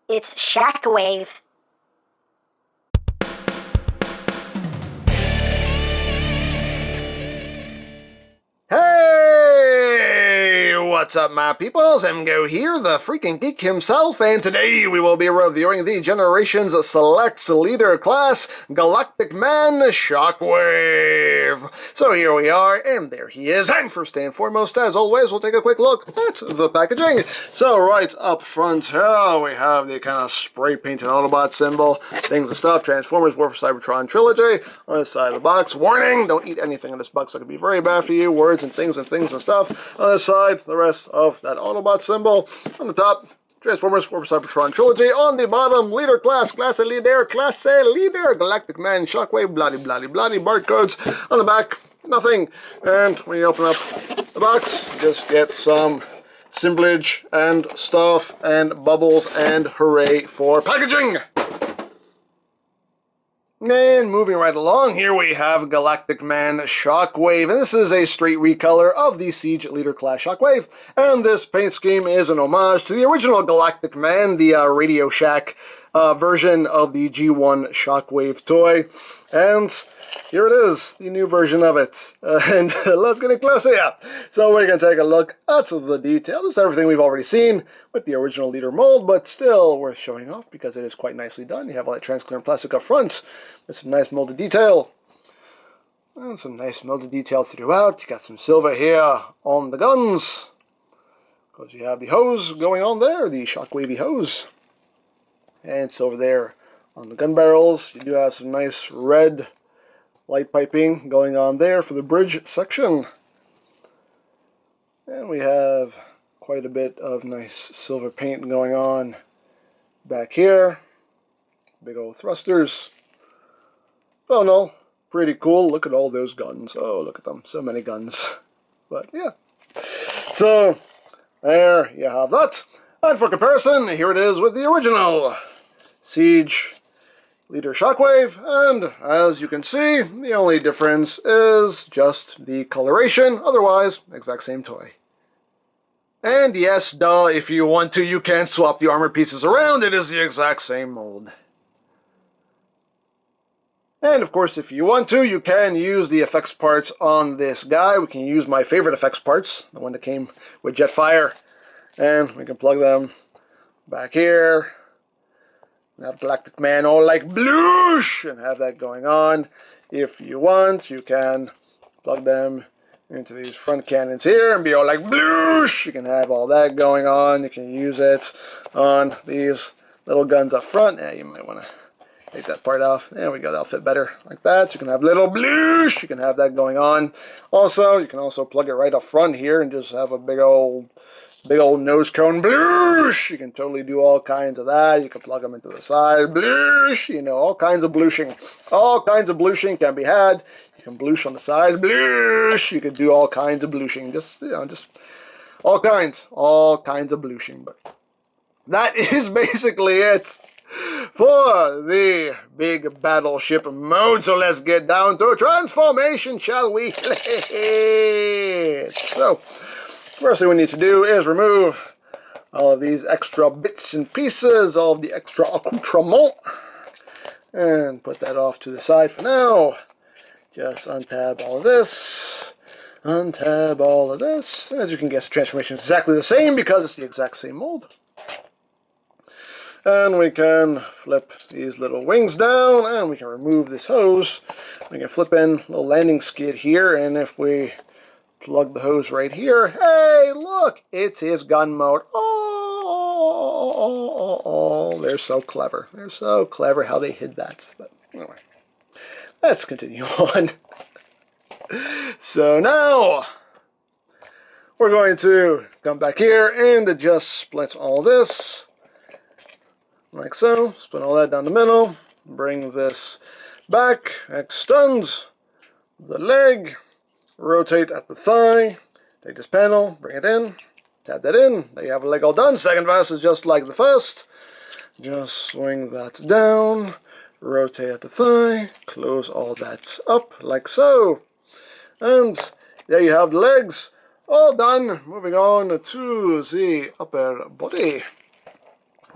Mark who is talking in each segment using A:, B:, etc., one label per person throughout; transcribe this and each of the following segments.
A: It's Shockwave.
B: Hey! What's up, my peoples? EmGo here, the freaking geek himself, and today we will be reviewing the Generations Select Leader Class Galactic Man Shockwave. So here we are, and there he is, and first and foremost, as always, we'll take a quick look at the packaging. So right up front here, we have the kind of spray-painted Autobot symbol, things and stuff, Transformers, War for Cybertron Trilogy. On this side of the box, warning, don't eat anything in this box that could be very bad for you, words and things and stuff. On this side, the rest of that Autobot symbol. On the top, Transformers, War for Cybertron Trilogy. On the bottom, Leader Class, Class Leader, Galactic Man, Shockwave, bloody, barcodes. On the back, nothing. And when you open up the box, you just get some assemblage and stuff and bubbles and hooray for packaging! And moving right along, here we have Galactic Man Shockwave, and this is a straight recolor of the Siege Leader Class Shockwave, and this paint scheme is an homage to the original Galactic Man, the Radio Shack version of the G1 Shockwave toy, and here it is, the new version of it, and let's get it closer here. So we're going to take a look at the details. This is everything we've already seen with the original leader mold, but still worth showing off because it is quite nicely done. You have all that transparent plastic up front with some nice molded detail, and some nice molded detail throughout. You got some silver here on the guns, because you have the hose going on there, the shockwavy hose, and silver there on the gun barrels. You do have some nice red light piping going on there for the bridge section. And we have quite a bit of nice silver paint going on back here. Big old thrusters. Oh no, pretty cool. Look at all those guns. Oh, look at them. So many guns. But yeah. So, there you have that. And for comparison, here it is with the original Siege Leader Shockwave, and as you can see, the only difference is just the coloration, otherwise, exact same toy. And yes, duh, if you want to, you can swap the armor pieces around, it is the exact same mold. And of course, if you want to, you can use the effects parts on this guy. We can use my favorite effects parts, the one that came with Jetfire, and we can plug them back here. Have Galactic Man all like bloosh and have that going on. If you want, you can plug them into these front cannons here and be all like bloosh. You can have all that going on. You can use it on these little guns up front. Yeah, you might want to take that part off. There we go. That'll fit better like that. So you can have little bloosh. You can have that going on. Also, you can also plug it right up front here and just have a big old nose cone bloosh. You can totally do all kinds of that. You can plug them into the side bloosh. You know, all kinds of blooshing. All kinds of blooshing can be had. You can bloosh on the sides bloosh. You can do all kinds of blooshing. Just, you know, just all kinds of blooshing. But that is basically it for the big Battleship mode. So let's get down to transformation, shall we? So first thing we need to do is remove all of these extra bits and pieces, all of the extra accoutrement, and put that off to the side for now. Just untab all of this, untab all of this. As you can guess, the transformation is exactly the same because it's the exact same mold. And we can flip these little wings down, and we can remove this hose. We can flip in a little landing skid here, and if we plug the hose right here. Hey, look! It's his gun mode. Oh, they're so clever. They're so clever how they hid that. But anyway, let's continue on. So now, we're going to come back here and just split all this. Like so. Split all that down the middle. Bring this back. Extend the leg. Rotate at the thigh, take this panel, bring it in, tap that in, there you have a leg all done. Second pass is just like the first. Just swing that down, rotate at the thigh, close all that up like so. And there you have the legs all done. Moving on to the upper body.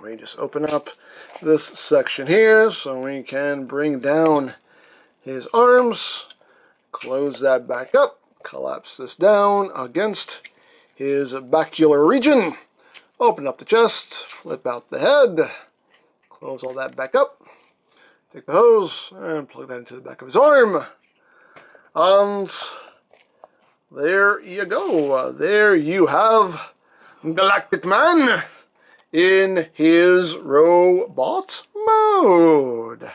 B: we just open up this section here so we can bring down his arms, close that back up, collapse this down against his bacular region, open up the chest, flip out the head, close all that back up, take the hose and plug that into the back of his arm, and there you go. There you have Galactic Man in his robot mode.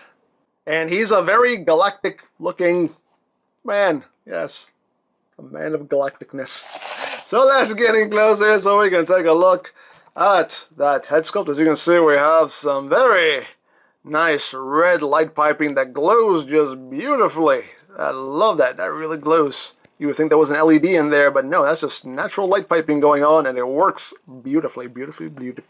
B: And he's a very galactic looking man. Yes, a man of galacticness. So let's get in closer so we can take a look at that head sculpt. As you can see, we have some very nice red light piping that glows just beautifully. I love that. That really glows. You would think there was an LED in there, but no, that's just natural light piping going on, and it works beautifully, beautifully. You can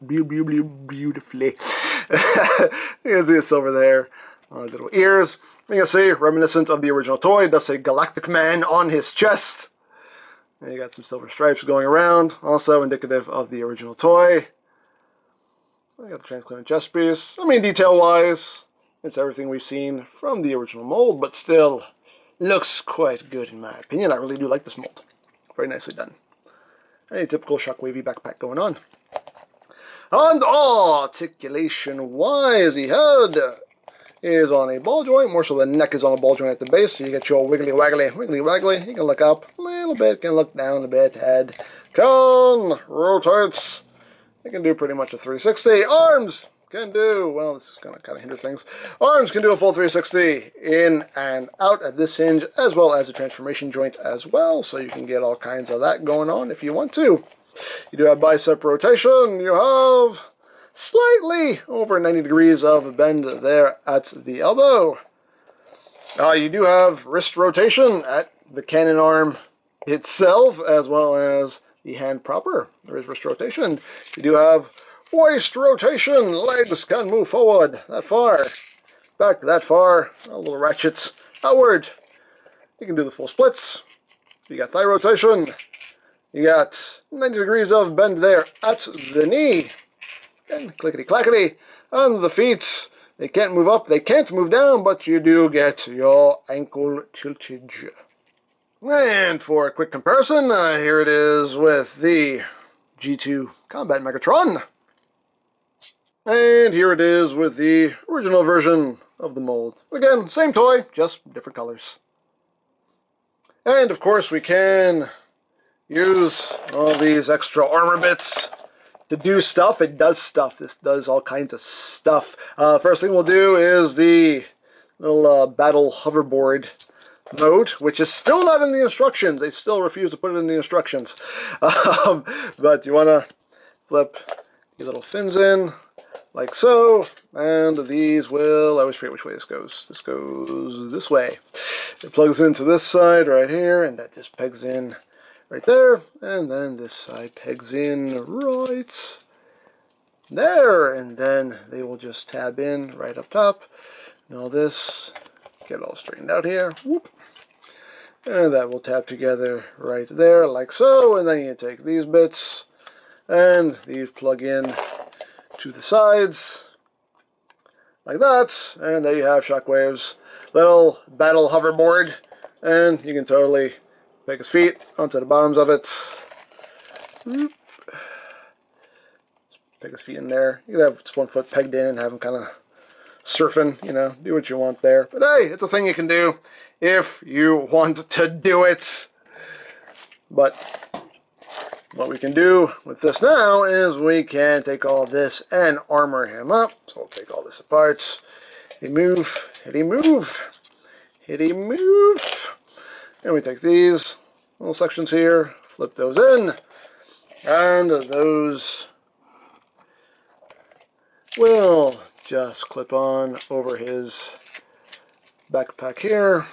B: see it's over there. Little ears. You can see, reminiscent of the original toy. It does say Galactic Man on his chest. And you got some silver stripes going around, also indicative of the original toy. I got the transparent chest piece. I mean, detail-wise, it's everything we've seen from the original mold, but still looks quite good in my opinion. I really do like this mold. Very nicely done. A typical Shockwavy backpack going on. And articulation-wise, the head is on a ball joint. More so the neck is on a ball joint at the base, so you get your wiggly waggly. You can look up a little bit, can look down a bit. Head can rotates. It can do pretty much a 360. Arms can do, well, this is going to kind of hinder things. Arms can do a full 360 in and out at this hinge, as well as a transformation joint as well, so you can get all kinds of that going on if you want to. You do have bicep rotation. You have slightly over 90 degrees of bend there at the elbow. You do have wrist rotation at the cannon arm itself, as well as the hand proper. There is wrist rotation. You do have waist rotation. Legs can move forward that far, back that far. A little ratchets outward. You can do the full splits. You got thigh rotation. You got 90 degrees of bend there at the knee. And clickety-clackety. On the feet, they can't move up, they can't move down, but you do get your ankle tiltage. And for a quick comparison, here it is with the G2 Combat Megatron. And here it is with the original version of the mold. Again, same toy, just different colors. And of course we can use all these extra armor bits to do stuff. It does stuff. This does all kinds of stuff. First thing we'll do is the little battle hoverboard mode, which is still not in the instructions. They still refuse to put it in the instructions. But you want to flip the little fins in like so, and these will, I always forget which way this goes. This goes this way. It plugs into this side right here, and that just pegs in right there, and then this side pegs in right there, and then they will just tab in right up top, and all this get all straightened out here. Whoop. And that will tap together right there like so, and then you take these bits and these plug in to the sides like that, and there you have Shockwave's little battle hoverboard, and you can totally take his feet onto the bottoms of it. Just pick his feet in there. You can have just one foot pegged in and have him kind of surfing, you know, do what you want there. But hey, it's a thing you can do if you want to do it. But what we can do with this now is we can take all this and armor him up. So we'll take all this apart. Hitty move, hitty move, hitty move. And we take these little sections here, flip those in, and those will just clip on over his backpack here,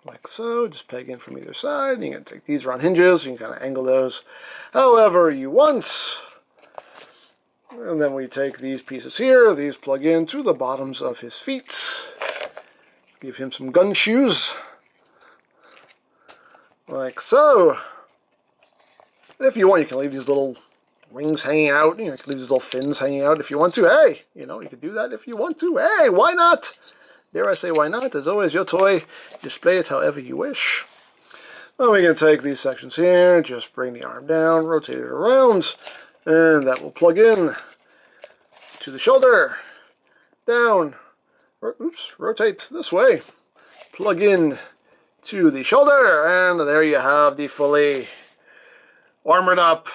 B: like so. Just peg in from either side. You can take these around hinges. You can kind of angle those however you want. And then we take these pieces here. These plug in to the bottoms of his feet. Give him some gun shoes, like so. And if you want, you can leave these little wings hanging out. You know, you can leave these little fins hanging out if you want to. Hey, you know, you can do that if you want to. Hey, why not? Dare I say why not? As always, your toy. Display it however you wish. Well, we can take these sections here, just bring the arm down, rotate it around, and that will plug in to the shoulder. Down. Oops, rotate this way. Plug in to the shoulder, and there you have the fully armored up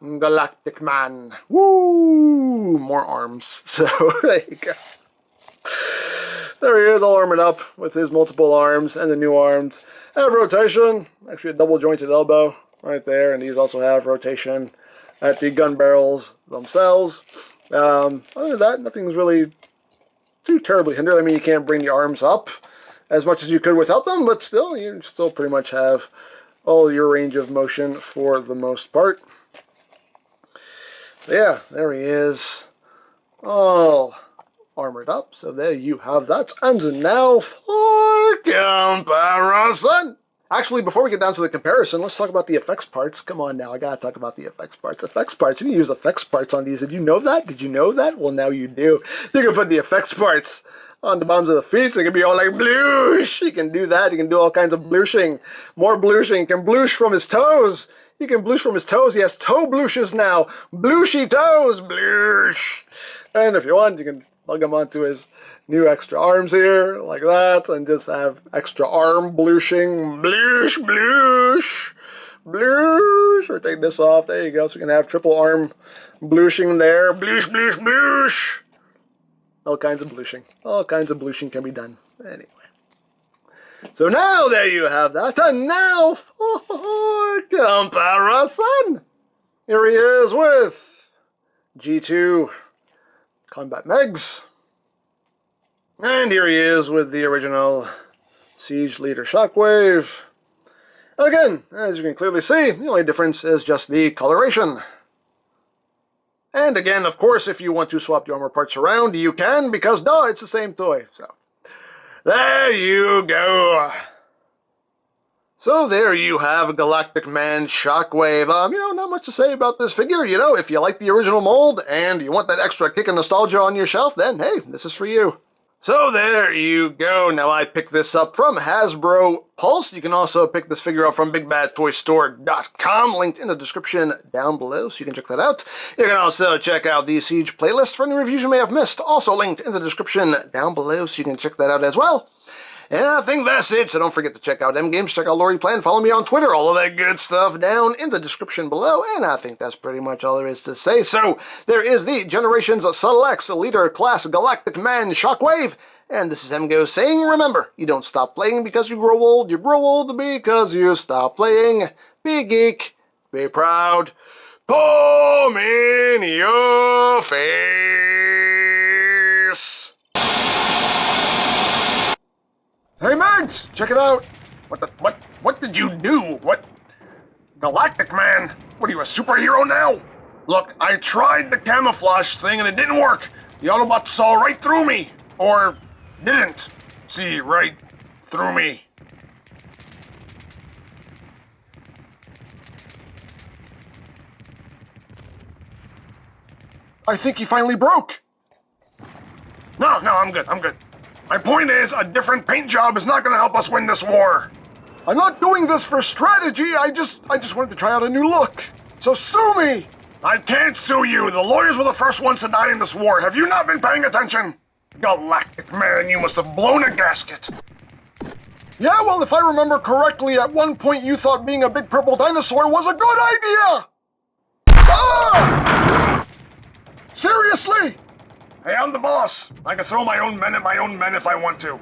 B: Galactic Man. Woo! More arms. So, there you go. There he is, all armored up with his multiple arms and the new arms. Have rotation, actually a double jointed elbow right there, and these also have rotation at the gun barrels themselves. Other than that, nothing's really too terribly hindered. I mean, you can't bring the arms up as much as you could without them, but still, you still pretty much have all your range of motion for the most part. So yeah, there he is, all armored up. So there you have that. And now for comparison. Actually, before we get down to the comparison, let's talk about the effects parts. Come on now, I gotta talk about the effects parts. Effects parts, you can use effects parts on these. Did you know that? Did you know that? Well, now you do. You can put the effects parts on the bottoms of the feet, so they can be all like bloosh. You can do that. You can do all kinds of blooshing. More blooshing. You can bloosh from his toes. You can bloosh from his toes. He has toe blooshes now. Blooshy toes. Bloosh. And if you want, you can plug him onto his new extra arms here, like that, and just have extra arm blooshing. Bloosh, bloosh, bloosh. Or take this off. There you go. So you can have triple arm blooshing there. Bloosh, bloosh, bloosh. All kinds of blooshing. All kinds of blooshing can be done. Anyway. So now there you have that. And now for comparison. Here he is with G2 Combat Megs. And here he is with the original Siege Leader Shockwave. And again, as you can clearly see, the only difference is just the coloration. And again, of course, if you want to swap the armor parts around, you can, because duh, it's the same toy. So, there you go. So there you have Galactic Man Shockwave. You know, not much to say about this figure. You know, if you like the original mold and you want that extra kick of nostalgia on your shelf, then hey, this is for you. So there you go. Now I picked this up from Hasbro Pulse. You can also pick this figure up from BigBadToyStore.com, linked in the description down below, so you can check that out. You can also check out the Siege playlist for any reviews you may have missed, also linked in the description down below, so you can check that out as well. And I think that's it, so don't forget to check out EmGo's, check out Lori Plan, follow me on Twitter, all of that good stuff down in the description below, and I think that's pretty much all there is to say. So, there is the Generations Select Leader Class Galactic Man Shockwave, and this is EmGo saying, remember, you don't stop playing because you grow old because you stop playing. Be geek, be proud, palm in your face. Hey, Mags! Check it out! What did you do? What? Galactic Man? What are you, a superhero now? Look, I tried the camouflage thing and it didn't work. The Autobots saw right through me. Or didn't see right through me. I think he finally broke. No, I'm good. My point is, a different paint job is not going to help us win this war. I'm not doing this for strategy, I just wanted to try out a new look. So sue me! I can't sue you. The lawyers were the first ones to die in this war. Have you not been paying attention? Galactic Man, you must have blown a gasket. Yeah, well, if I remember correctly, at one point you thought being a big purple dinosaur was a good idea! Ah! Seriously? Hey, I'm the boss. I can throw my own men at my own men if I want to.